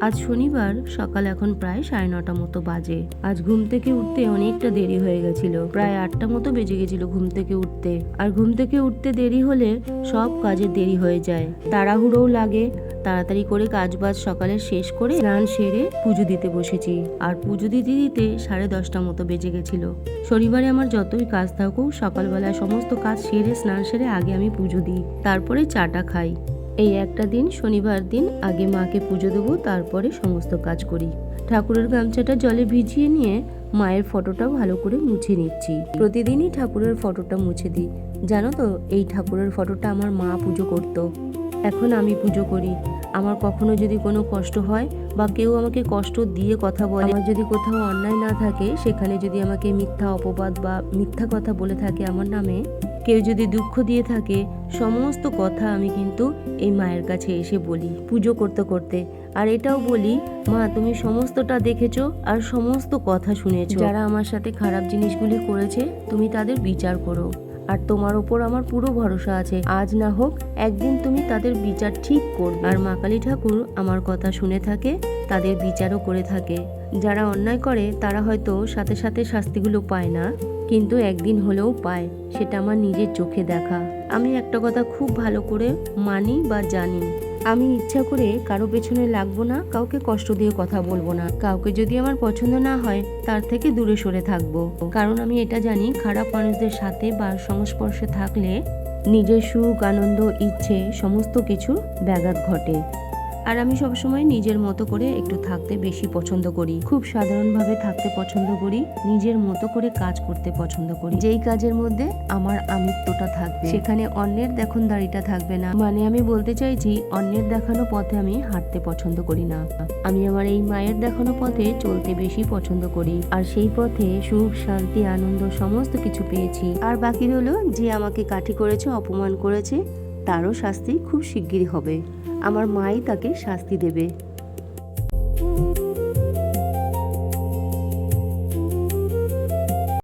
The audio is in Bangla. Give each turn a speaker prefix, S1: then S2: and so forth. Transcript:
S1: আজ শনিবার, সকাল এখন প্রায় 9:30 মতো বাজে। আজ ঘুম থেকে উঠতে অনেকটা দেরি হয়ে গেছিল, প্রায় 8টা মতো বেজে গেছিল ঘুম থেকে উঠতে। আর ঘুম থেকে উঠতে দেরি হলে সব কাজে দেরি হয়ে যায়, তাড়াহুড়োও লাগে। তাড়াতাড়ি করে কাজবাজ সকালে শেষ করে স্নান সেরে পুজো দিতে বসেছি। আর পুজো দিতে দিতে 10:30 মতো বেজে গেছিল। শনিবারে আমার যতই কাজ থাকুক, সকালবেলায় সমস্ত কাজ সেরে স্নান সেরে আগে আমি পুজো দিই, তারপরে চাটা খাই। এই একটা দিন, শনিবার দিন, আগে মাকে পুজো দেবো, তারপরে সমস্ত কাজ করি। ঠাকুরের গামছাটা জলে ভিজিয়ে নিয়ে মায়ের ফটোটা ভালো করে মুছে নিচ্ছি। প্রতিদিনই ঠাকুরের ফটোটা মুছে দিই। জানো তো, এই ঠাকুরের ফটোটা আমার মা পুজো করতো, এখন আমি পুজো করি। আমার কখনো যদি কোনো কষ্ট হয় বা কেউ আমাকে কষ্ট দিয়ে কথা বলে, আমার যদি কোথাও অন্যায় না থাকে, সেখানে যদি আমাকে মিথ্যা অপবাদ বা মিথ্যা কথা বলে থাকে আমার নামে, কেউ যদি দুঃখ দিয়ে থাকে, সমস্ত কথা আমি কিন্তু এই মায়ের কাছে এসে বলি পুজো করতে করতে। আর এটাও বলি, মা তুমি সমস্তটা দেখেছো আর সমস্ত কথা শুনেছো, যারা আমার সাথে খারাপ জিনিসগুলি করেছে তুমি তাদের বিচার করো। আর তোমার ওপর আমার পুরো ভরসা আছে, আজ না হোক একদিন তুমি তাদের বিচার ঠিক করবে। আর মা কালী ঠাকুর আমার কথা শুনে থাকে, তাদের বিচারও করে থাকে। যারা অন্যায় করে তারা হয়তো সাথে সাথে শাস্তিগুলো পায় না, কিন্তু একদিন হলেও পায়, সেটা আমার নিজের চোখে দেখা। আমি একটা কথা খুব ভালো করে মানি বা জানি, আমি ইচ্ছা করে কারো পেছনে লাগবো না, কাউকে কষ্ট দিয়ে কথা বলবো না। কাউকে যদি আমার পছন্দ না হয়, তার থেকে দূরে সরে থাকবো। কারণ আমি এটা জানি, খারাপ মানুষদের সাথে বা সংস্পর্শে থাকলে নিজের সুখ, আনন্দ, ইচ্ছে সমস্ত কিছু ব্যাঘাত ঘটে। আর আমি সবসময় নিজের মতো করে একটু থাকতে বেশি পছন্দ করি, খুব সাধারণভাবে থাকতে পছন্দ করি, নিজের মতো করে কাজ করতে পছন্দ করি। যেই কাজের মধ্যে আমার আমিত্বটা থাকবে, সেখানে অন্যের দেখনদারিটা থাকবে না। মানে আমি বলতে চাইছি, অন্যের দেখানো পথে আমি হাঁটতে পছন্দ করি না। আমি আমার এই মায়ের দেখানো পথে চলতে বেশি পছন্দ করি। আর সেই পথে সুখ, শান্তি, আনন্দ সমস্ত কিছু পেয়েছি। আর বাকি হলো, যে আমাকে কাঠি করেছে, অপমান করেছে, তারও শাস্তি খুব শিগগিরই হবে। আমার মাই তাকে শাস্তি দেবে।